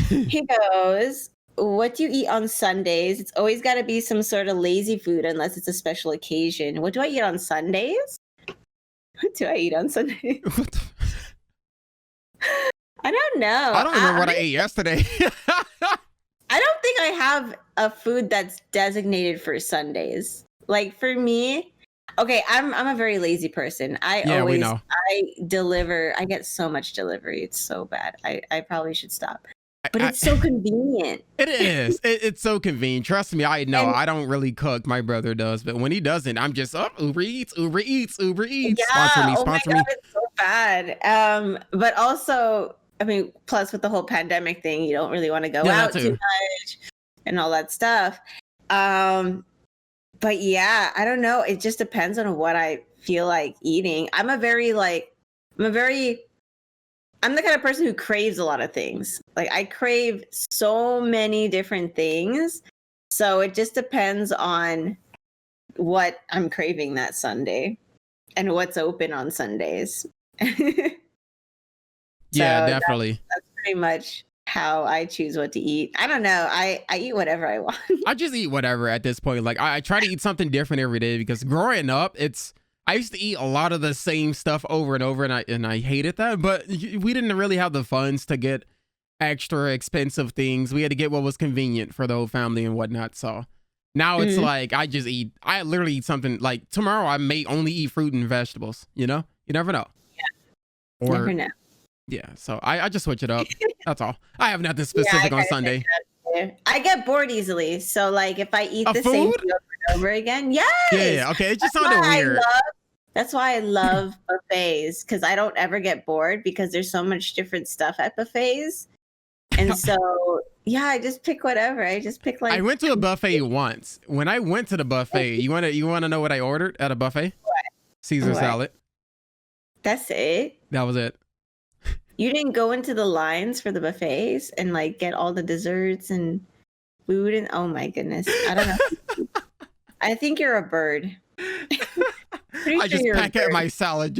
He goes, what do you eat on Sundays? It's always got to be some sort of lazy food unless it's a special occasion. What do I eat on Sundays? What do I eat on Sundays? I don't know. I don't remember what I ate yesterday. I don't think I have a food that's designated for Sundays. Like for me, okay, I'm a very lazy person. I deliver. I get so much delivery. It's so bad. I probably should stop. But it's so convenient. It is. It's so convenient. Trust me, I know. I don't really cook. My brother does. But when he doesn't, I'm just Uber Eats. Yeah, Sponsor me. It's so bad. But also, I mean, plus with the whole pandemic thing, you don't really want to go out too much and all that stuff. But yeah, I don't know. It just depends on what I feel like eating. I'm the kind of person who craves a lot of things. Like I crave so many different things. So it just depends on what I'm craving that Sunday and what's open on Sundays. Yeah, definitely. That's pretty much how I choose what to eat. I don't know. I eat whatever I want. I just eat whatever at this point. Like I try to eat something different every day, because growing up, I used to eat a lot of the same stuff over and over, and I hated that. But we didn't really have the funds to get extra expensive things. We had to get what was convenient for the whole family and whatnot. So now it's like I literally eat something. Like tomorrow I may only eat fruit and vegetables. You know, you never know. Yeah, never know. Yeah, so I just switch it up. That's all. I have nothing specific on Sunday. I get bored easily. So like if I eat the same thing over and over again. Yes. Yeah, okay. It just sounded weird. That's why I love buffets, because I don't ever get bored, because there's so much different stuff at buffets. And so yeah, I just pick whatever. I went to a buffet once. When I went to the buffet, you wanna know what I ordered at a buffet? What? Caesar salad. That's it? That was it. You didn't go into the lines for the buffets and like get all the desserts and food and oh my goodness. I don't know. I think you're a bird. I just pack out my salad.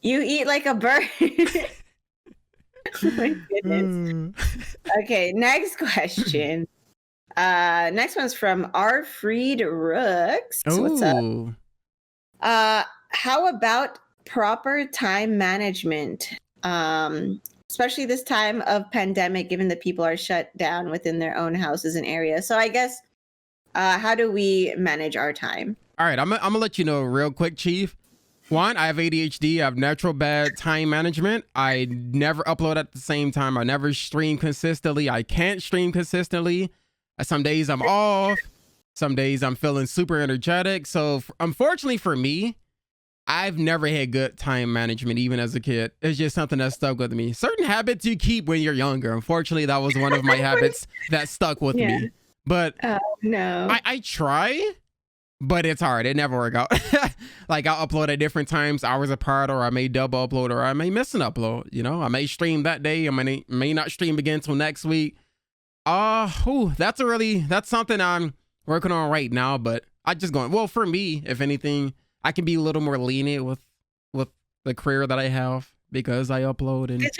You eat like a bird. Oh my goodness. Okay, next question. Next one's from R. Freed Rooks. What's up? How about proper time management? Especially this time of pandemic, given that people are shut down within their own houses and areas. So I guess, how do we manage our time? All right, I'm gonna let you know real quick, Chief. One, I have ADHD. I have natural bad time management. I never upload at the same time. I never stream consistently. I can't stream consistently. Some days I'm off. Some days I'm feeling super energetic. So unfortunately for me, I've never had good time management, even as a kid. It's just something that stuck with me. Certain habits you keep when you're younger. Unfortunately, that was one of my habits that stuck with me. But no, I try, but it's hard. It never works out. Like I'll upload at different times, hours apart, or I may double upload, or I may miss an upload. You know, I may stream that day. I may not stream again until next week. That's something I'm working on right now, but I just going, well, for me, if anything, I can be a little more lenient with the career that I have because I upload and It's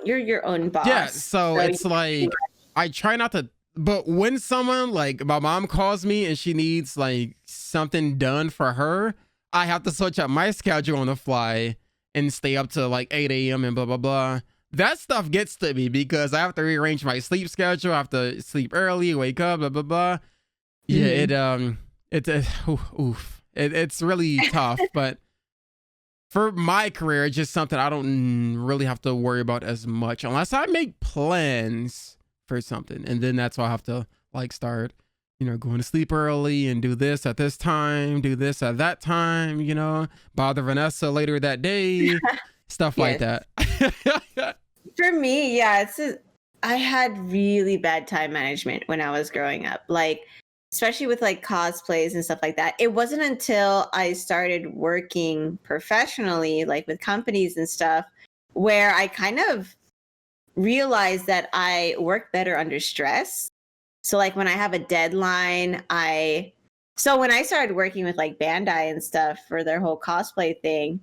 you're your own yeah, boss. so So it's like I try not to, but when someone like my mom calls me and she needs like something done for her, I have to switch up my schedule on the fly and stay up to like 8 a.m. and blah blah blah. That stuff gets to me because I have to rearrange my sleep schedule. I have to sleep early, wake up, blah blah blah. Yeah, it's really tough, but for my career, it's just something I don't really have to worry about as much unless I make plans for something. And then that's why I have to like start, going to sleep early and do this at this time, do this at that time, bother Vanessa later that day, stuff like that. For me, yeah, I had really bad time management when I was growing up. Like, especially with like cosplays and stuff like that. It wasn't until I started working professionally, like with companies and stuff, where I kind of realized that I work better under stress. So like when I have a deadline, so when I started working with like Bandai and stuff for their whole cosplay thing,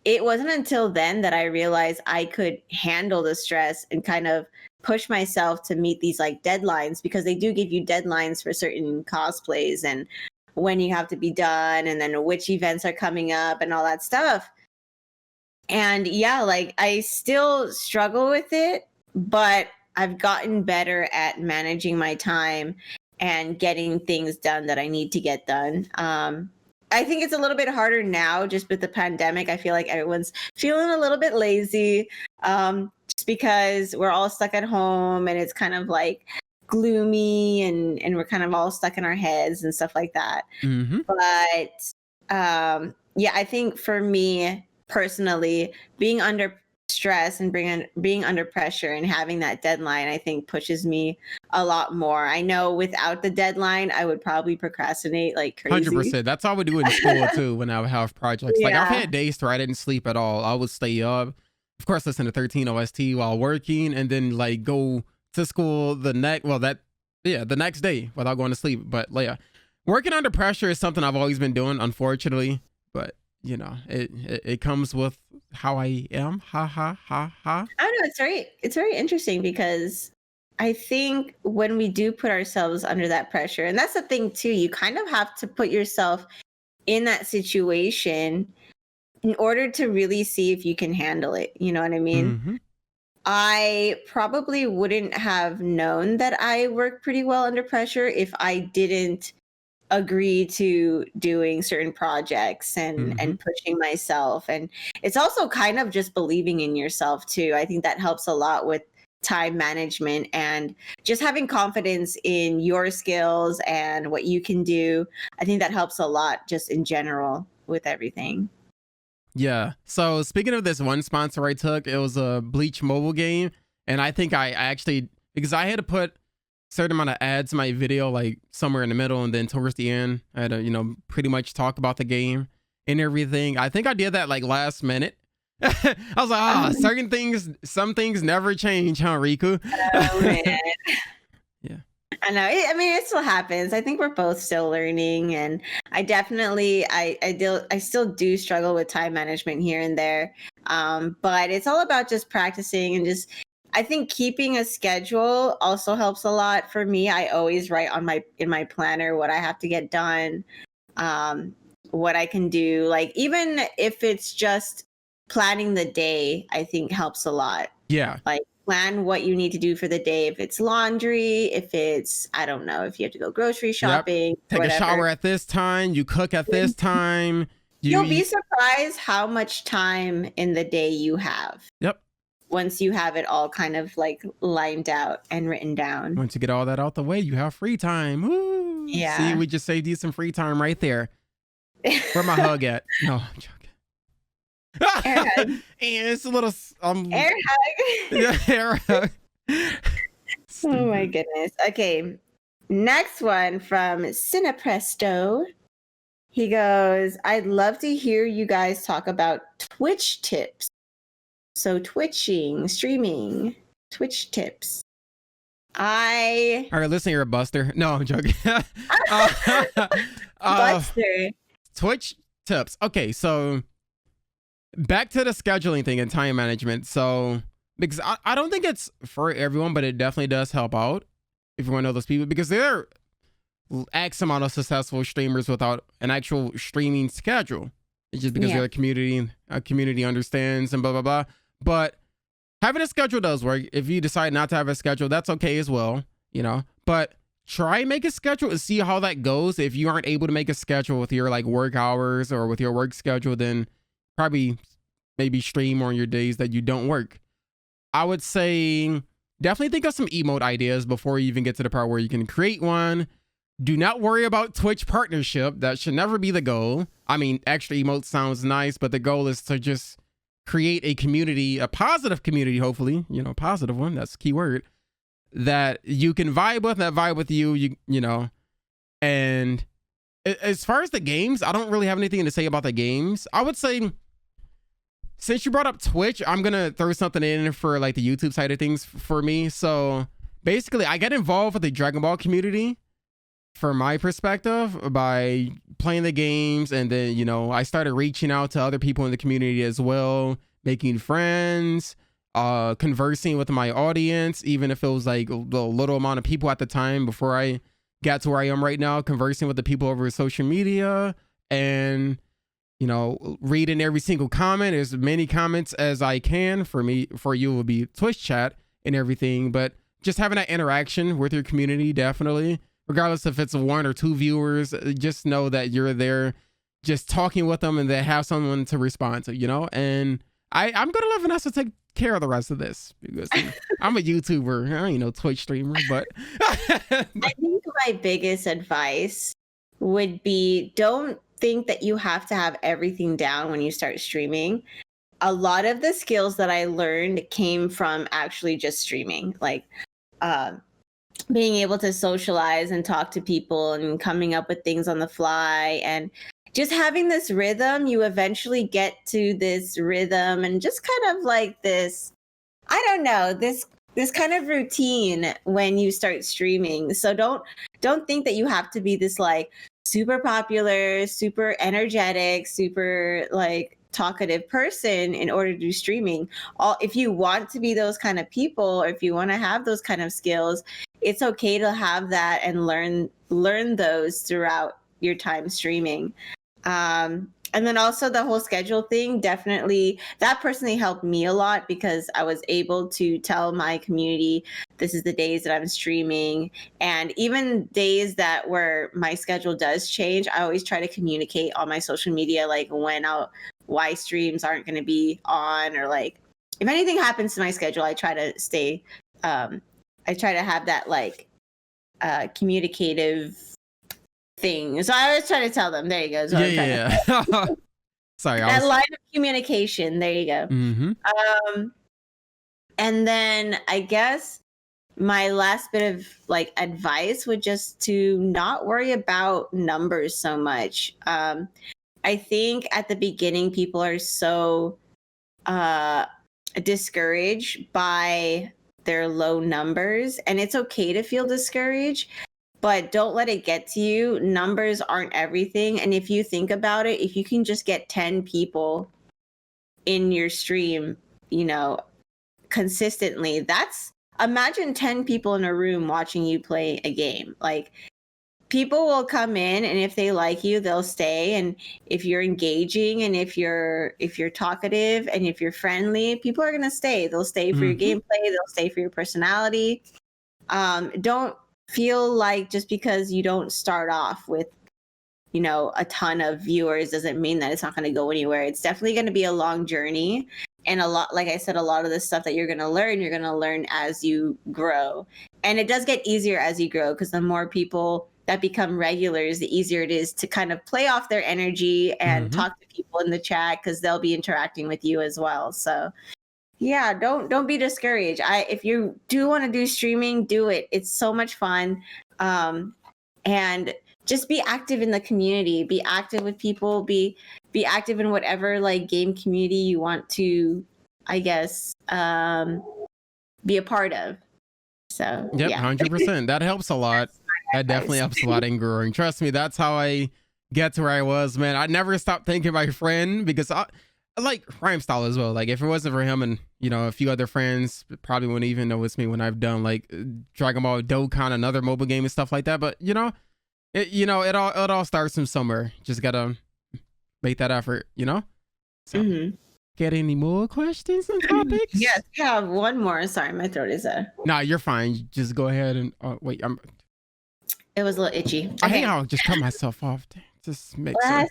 it wasn't until then that I realized I could handle the stress and kind of push myself to meet these like deadlines, because they do give you deadlines for certain cosplays and when you have to be done and then which events are coming up and all that stuff. And yeah, like I still struggle with it, but I've gotten better at managing my time and getting things done that I need to get done. I think it's a little bit harder now just with the pandemic. I feel like everyone's feeling a little bit lazy, just because we're all stuck at home and it's kind of like gloomy and we're kind of all stuck in our heads and stuff like that. Mm-hmm. But yeah, I think for me personally, being under stress and being under pressure and having that deadline, I think pushes me a lot more. I know without the deadline, I would probably procrastinate like crazy. 100%. That's how I would do in school too when I would have projects. Like I've Yeah. had days where I didn't sleep at all. I would stay up, of course, listen to 13 OST while working, and then like go to school the next day without going to sleep. But yeah, working under pressure is something I've always been doing, unfortunately. But it comes with how I am. Ha ha ha ha. I don't know. It's very interesting because I think when we do put ourselves under that pressure, and that's the thing too, you kind of have to put yourself in that situation in order to really see if you can handle it. You know what I mean? Mm-hmm. I probably wouldn't have known that I work pretty well under pressure if I didn't agree to doing certain projects and pushing myself. And it's also kind of just believing in yourself too. I think that helps a lot with time management and just having confidence in your skills and what you can do. I think that helps a lot just in general with everything. Yeah. So speaking of this one sponsor I took, it was a Bleach mobile game, and I think I actually, because I had to put certain amount of ads in my video, like somewhere in the middle, and then towards the end I had to pretty much talk about the game and everything. I think I did that like last minute. I was like, some things never change, huh, Riku? Oh man. Yeah. I know. I mean, it still happens. I think we're both still learning, and I definitely, I still do struggle with time management here and there. But it's all about just practicing and just, I think keeping a schedule also helps a lot for me. I always write in my planner what I have to get done, what I can do. Like even if it's just planning the day, I think helps a lot. Yeah. Like plan what you need to do for the day. If it's laundry, if it's, I don't know, if you have to go grocery shopping, Take whatever. a shower at this time, you cook at this time. You'll be surprised how much time in the day you have. Yep. Once you have it all kind of like lined out and written down. Once you get all that out the way, you have free time. Woo. Yeah. See, we just saved you some free time right there. Where my hug at? No, I'm joking. Air hug. And it's a little Air hug. Yeah, air hug. Oh my goodness. Okay. Next one from Cinepresto. He goes, I'd love to hear you guys talk about Twitch tips. So twitching, streaming, Twitch tips. I All right, listen here, Buster. No, I'm joking. uh, Buster. Twitch tips. Okay, so back to the scheduling thing and time management. So, because I don't think it's for everyone, but it definitely does help out if you want to know those people, because there are X amount of successful streamers without an actual streaming schedule. It's just because they're a community understands and blah, blah, blah. But having a schedule does work. If you decide not to have a schedule, that's okay as well, you know, but try make a schedule and see how that goes. If you aren't able to make a schedule with your like work hours or with your work schedule, then probably maybe stream on your days that you don't work. I would say definitely think of some emote ideas before you even get to the part where you can create one. Do not worry about Twitch partnership. That should never be the goal. I mean, extra emotes sounds nice, but the goal is to just create a community, a positive community, hopefully, you know, positive one. That's the key word, that you can vibe with, that vibe with you, you know. And as far as the games, I don't really have anything to say about the games. I would say, since you brought up Twitch, I'm going to throw something in for like the YouTube side of things for me. So basically, I get involved with the Dragon Ball community from my perspective by playing the games. And then, you know, I started reaching out to other people in the community as well, making friends, conversing with my audience, even if it was like the little amount of people at the time before I got to where I am right now, conversing with the people over social media and, you know, reading every single comment, as many comments as I can. For me, for you, will be Twitch chat and everything, but just having that interaction with your community, definitely, regardless if it's 1 or 2 viewers, just know that you're there just talking with them and they have someone to respond to, you know. And I'm gonna let Vanessa take care of the rest of this, because I'm a YouTuber, I ain't no Twitch streamer. But I think my biggest advice would be, don't think that you have to have everything down when you start streaming. A lot of the skills that I learned came from actually just streaming, like being able to socialize and talk to people and coming up with things on the fly and just having this rhythm. You eventually get to this rhythm and just kind of like this, I don't know, this kind of routine when you start streaming. So don't think that you have to be this like super popular, super energetic, super like talkative person in order to do streaming. If you want to be those kind of people, or if you want to have those kind of skills, it's okay to have that and learn those throughout your time streaming. And then also the whole schedule thing, definitely, that personally helped me a lot, because I was able to tell my community, this is the days that I'm streaming. And even days that where my schedule does change, I always try to communicate on my social media, like why streams aren't going to be on, or like if anything happens to my schedule, I try to stay, I try to have that like communicative thing. So I always try to tell them, there you go. Yeah. Sorry. That line of communication. There you go. Mm-hmm. And then I guess my last bit of like advice would just to not worry about numbers so much. I think at the beginning, people are so discouraged by their low numbers, and it's okay to feel discouraged, but don't let it get to you. Numbers aren't everything. And if you think about it, if you can just get 10 people in your stream, you know, consistently, imagine 10 people in a room watching you play a game. Like, people will come in, and if they like you, they'll stay. And if you're engaging, and if you're talkative, and if you're friendly, people are going to stay. They'll stay for your gameplay. They'll stay for your personality. Don't feel like just because you don't start off with, you know, a ton of viewers doesn't mean that it's not going to go anywhere. It's definitely going to be a long journey. And a lot, like I said, a lot of the stuff that you're going to learn as you grow. And it does get easier as you grow, because the more people that become regulars, the easier it is to kind of play off their energy and talk to people in the chat, because they'll be interacting with you as well. So yeah, don't be discouraged. If you do want to do streaming, do it. It's so much fun. And just be active in the community, be active with people, be active in whatever like game community you want to, I guess, be a part of. So Yep, yeah. 100%. That helps a lot. That definitely Advice. helps a lot in growing. Trust me, that's how I get to where I was, man. I never stopped thinking my friend because I like Rhyme Style as well. Like if it wasn't for him and a few other friends, probably wouldn't even know it's me when I've done like Dragon Ball Dokkan, another mobile game and stuff like that. But it all starts from somewhere. Just gotta make that effort. So, get any more questions and topics? Yes, we have one more. Sorry, my throat is Nah, you're fine. Just go ahead and wait. it was a little itchy. I think I'll just cut myself off. Just make sure.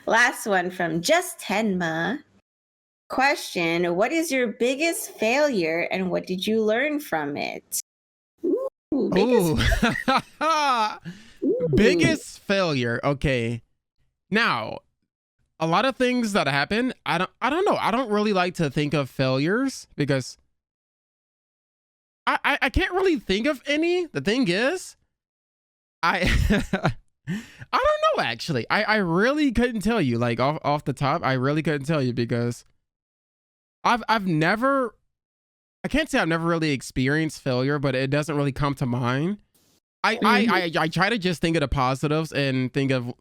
Last one from Just Tenma. Question: what is your biggest failure and what did you learn from it? Ooh, biggest failure. Okay. Now, a lot of things that happen, I don't know. I don't really like to think of failures because I can't really think of any. The thing is, I I don't know actually. I really couldn't tell you, like off the top. I really couldn't tell you because I've never, I can't say I've never really experienced failure, but it doesn't really come to mind. I try to just think of the positives and think of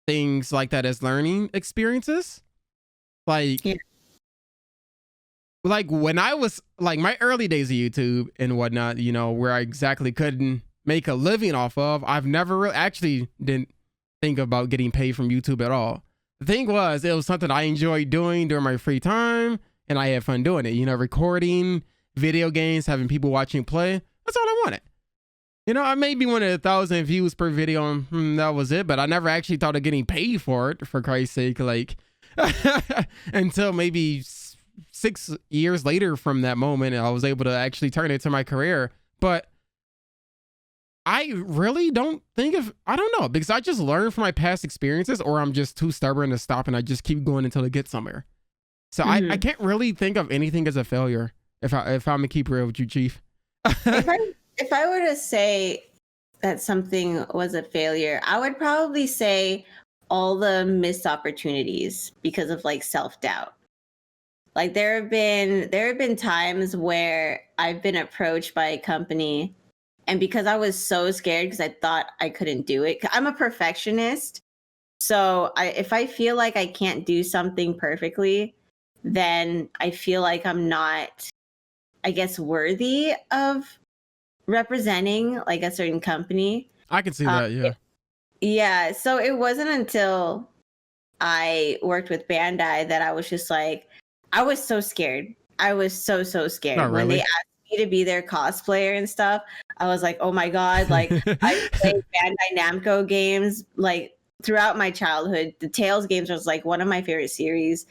things like that as learning experiences. Like like when I was like my early days of YouTube and whatnot, where I exactly couldn't make a living off of, I've never really actually didn't think about getting paid from YouTube at all. The thing was, it was something I enjoyed doing during my free time and I had fun doing it, recording video games, having people watching play. That's all I wanted. I maybe wanted 1,000 views per video and that was it, but I never actually thought of getting paid for it, for Christ's sake, like until maybe 6 years later from that moment, I was able to actually turn it to my career. But I really don't think of, I don't know, because I just learned from my past experiences, or I'm just too stubborn to stop and I just keep going until I get somewhere. So I can't really think of anything as a failure if I'm gonna keep real with you, Chief. If I were to say that something was a failure, I would probably say all the missed opportunities because of like self-doubt. Like there have been times where I've been approached by a company and because I was so scared because I thought I couldn't do it. I'm a perfectionist. So if I feel like I can't do something perfectly, then I feel like I'm not, I guess, worthy of representing like a certain company. I can see that, yeah. Yeah. So it wasn't until I worked with Bandai that I was just like, I was so scared. I was so scared. Not When really. they asked me to be their cosplayer and stuff, I was like, oh my God, like I played Bandai Namco games like throughout my childhood. The Tales games was like one of my favorite series.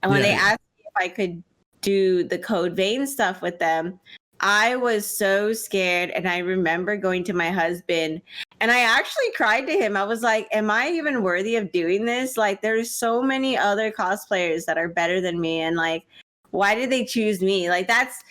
And when they asked me if I could do the Code Vein stuff with them, I was so scared. And I remember going to my husband and I actually cried to him. I was like, am I even worthy of doing this? Like, there's so many other cosplayers that are better than me. And like, why did they choose me? Like, that's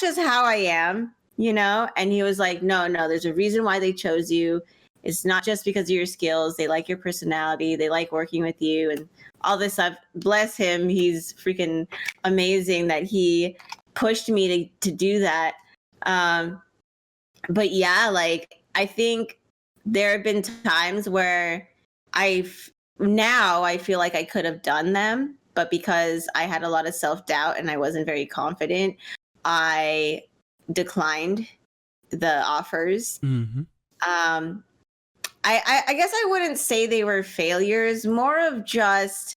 just how I am, And he was like, no, there's a reason why they chose you. It's not just because of your skills. They like your personality. They like working with you and all this stuff. Bless him. He's freaking amazing that he pushed me to do that. But yeah, like I think there have been times where now I feel like I could have done them, but because I had a lot of self-doubt and I wasn't very confident, I declined the offers. I guess I wouldn't say they were failures, more of just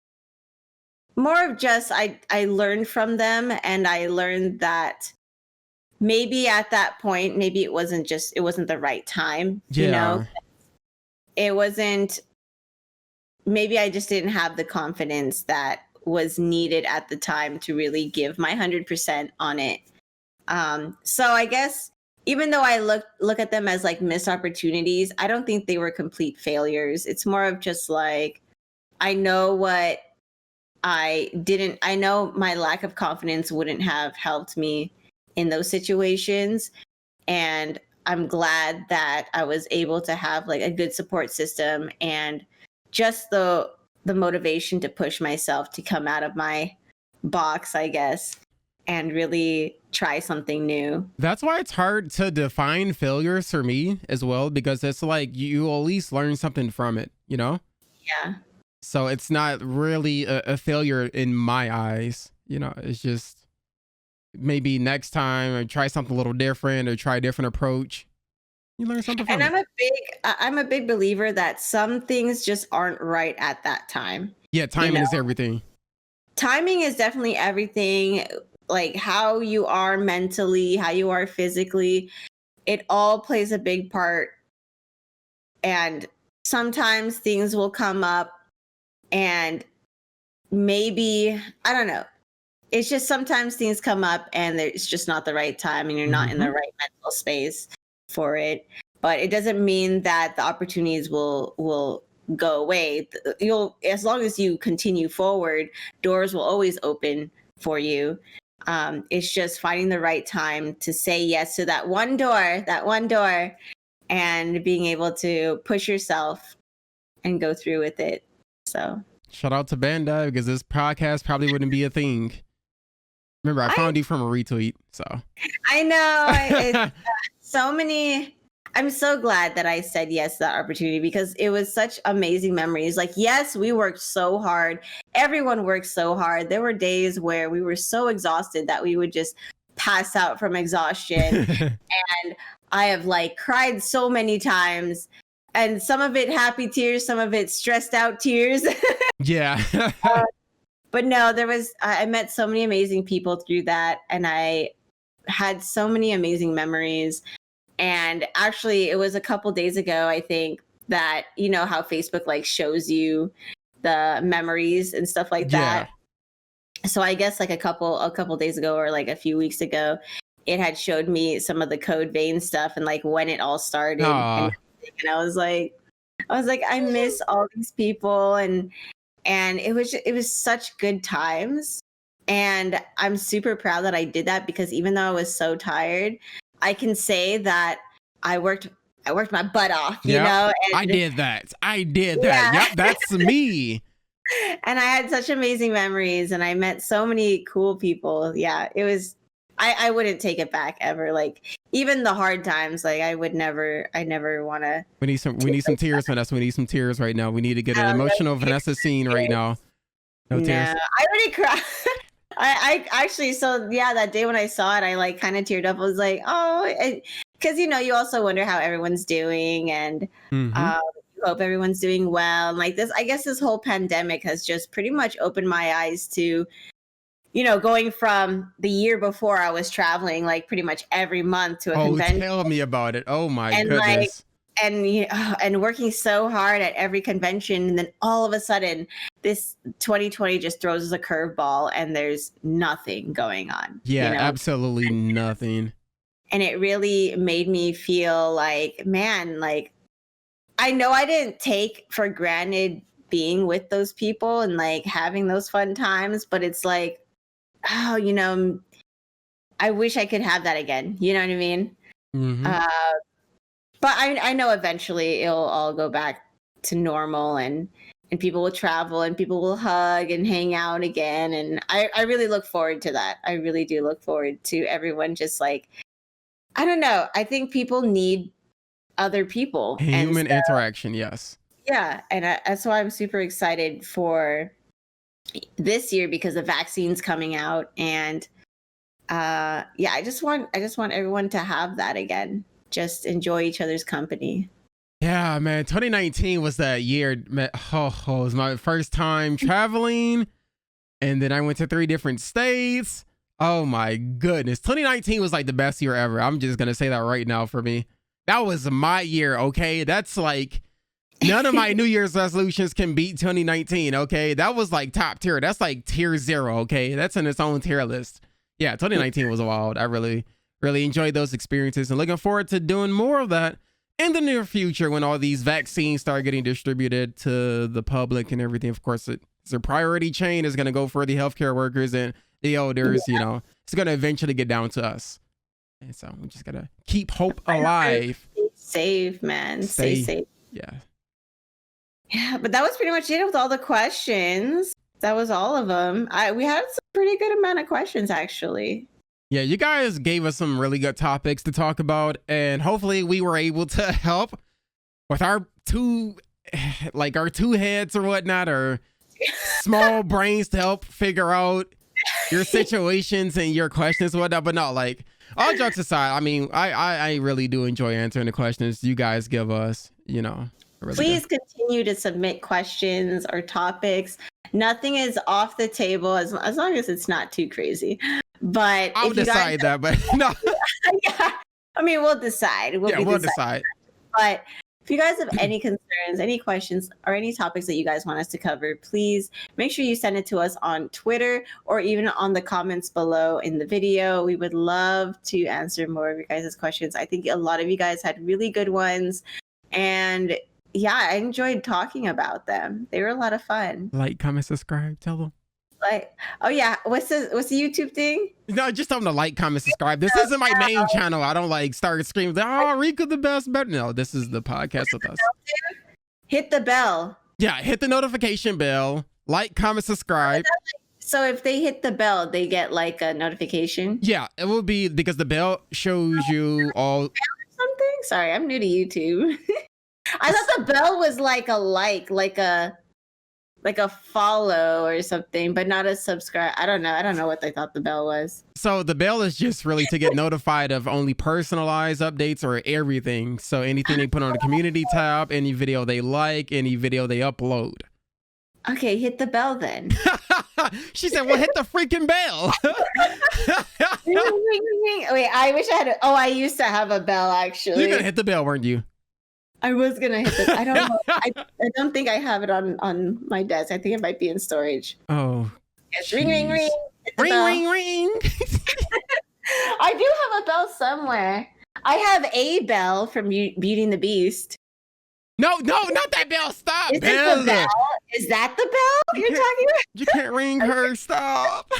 I learned from them and I learned that maybe at that point, maybe it wasn't the right time, It wasn't, maybe I just didn't have the confidence that was needed at the time to really give my 100% on it. So I guess even though I look at them as like missed opportunities, I don't think they were complete failures. It's more of just like, I know my lack of confidence wouldn't have helped me in those situations. And I'm glad that I was able to have like a good support system and just the motivation to push myself to come out of my box, I guess. and really try something new. That's why it's hard to define failures for me as well, because it's like you at least learn something from it, you know? Yeah. So it's not really a failure in my eyes, you know, it's just maybe next time I try something a little different or try a different approach. You learn something from And it. I'm a big believer that some things just aren't right at that time. Yeah, timing is everything. Timing is definitely everything. Like how you are mentally, how you are physically, it all plays a big part. And sometimes things will come up and maybe, I don't know. It's just sometimes things come up and it's just not the right time and you're not in the right mental space for it. But it doesn't mean that the opportunities will go away. You'll, as long as you continue forward, doors will always open for you. It's just finding the right time to say yes to that one door, and being able to push yourself and go through with it. So shout out to Bandai, because this podcast probably wouldn't be a thing. Remember, I found you from a retweet, so. I know. It's, so many. I'm so glad that I said yes to that opportunity, because it was such amazing memories. Like, yes, we worked so hard. Everyone worked so hard. There were days where we were so exhausted that we would just pass out from exhaustion. And I have like cried so many times, and some of it happy tears, some of it stressed out tears. Yeah. But no, I met so many amazing people through that, and I had so many amazing memories. And actually, it was a couple days ago, I think, that, you know, how Facebook like shows you the memories and stuff like that. So I guess like a couple days ago, or like a few weeks ago, it had showed me some of the Code Vein stuff and like when it all started. And I was like, I miss all these people, and it was such good times. And I'm super proud that I did that, because even though I was so tired, I can say that I worked my butt off, you know? And I did that. Yep, that's me. And I had such amazing memories, and I met so many cool people. Yeah, it was, I wouldn't take it back ever. Like, even the hard times, like I never want to. We need some tears, Vanessa. We need some tears right now. We need to get an emotional Vanessa scene right now. No tears. I already cried. I actually, so yeah, that day when I saw it, I like kind of teared up. I was like, oh, because, you know, you also wonder how everyone's doing, and you hope everyone's doing well. And like this, I guess this whole pandemic has just pretty much opened my eyes to, you know, going from the year before, I was traveling like pretty much every month to a convention. Tell me about it. Oh my goodness. And working so hard at every convention, and then all of a sudden this 2020 just throws us a curveball and there's nothing going on. Yeah, you know? Absolutely nothing. And it really made me feel like, man, like, I know I didn't take for granted being with those people and like having those fun times, but it's like, oh, you know, I wish I could have that again. You know what I mean? But I know eventually it'll all go back to normal, and people will travel and people will hug and hang out again. And I really look forward to that. I really do look forward to everyone just like, I don't know. I think people need other people. Human interaction, yes. Yeah. And that's why I'm super excited for this year, because the vaccine's coming out. And yeah, I just want everyone to have that again. Just enjoy each other's company. Yeah, man. 2019 was that year. Man, it was my first time traveling. And then I went to 3 different states. Oh my goodness. 2019 was like the best year ever. I'm just going to say that right now for me. That was my year, okay? That's like, none of my New Year's resolutions can beat 2019, okay? That was like top tier. That's like tier 0, okay? That's in its own tier list. Yeah, 2019 was wild. I really enjoyed those experiences, and looking forward to doing more of that in the near future when all these vaccines start getting distributed to the public and everything. Of course, it's a priority chain is going to go for the healthcare workers and the elders. You know, it's going to eventually get down to us. And so we just got to keep hope alive. Stay safe, man. Stay safe. Yeah. Yeah, but that was pretty much it with all the questions. That was all of them. We had pretty good amount of questions, actually. Yeah, you guys gave us some really good topics to talk about, and hopefully we were able to help with our two heads or whatnot, or small brains to help figure out your situations and your questions and whatnot. But no, like, all jokes aside, I mean, I really do enjoy answering the questions you guys give us, you know. Really Please continue to submit questions or topics. Nothing is off the table as long as it's not too crazy. But I'll decide that, but no. Yeah, I mean, we'll decide. We'll decide. But if you guys have any concerns, any questions, or any topics that you guys want us to cover, please make sure you send it to us on Twitter or even on the comments below in the video. We would love to answer more of your guys' questions. I think a lot of you guys had really good ones. And yeah, I enjoyed talking about them. They were a lot of fun. Like, comment, subscribe, tell them. Like, oh yeah, what's the YouTube thing? No, just tell them to like, comment, subscribe. This isn't my main channel. I don't like start screaming, oh, Rika the best, better. No, this is the podcast with us. Hit the bell. Yeah, hit the notification bell. Like, comment, subscribe. So if they hit the bell, they get like a notification? Yeah, it will be because the bell shows you all. Something? Sorry, I'm new to YouTube. I thought the bell was like a follow or something, but not a subscribe. I don't know what they thought the bell was. So the bell is just really to get notified of only personalized updates or everything. So anything they put on the community tab, any video they like, any video they upload. Okay, hit the bell then. She said, well, hit the freaking bell. Wait, I wish I had I used to have a bell, actually. You're gonna hit the bell, weren't you? I was gonna hit this. I don't know. I don't think I have it on my desk. I think it might be in storage. Oh. Yes, ring, ring, ring. Ring, ring, ring. I do have a bell somewhere. I have a bell from Beauty and the Beast. No, not that bell. Stop. Is this the bell? Is that the bell you're talking about? You can't ring her. Stop.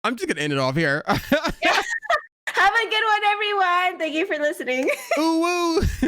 I'm just gonna end it off here. Have a good one, everyone. Thank you for listening. Ooh, woo.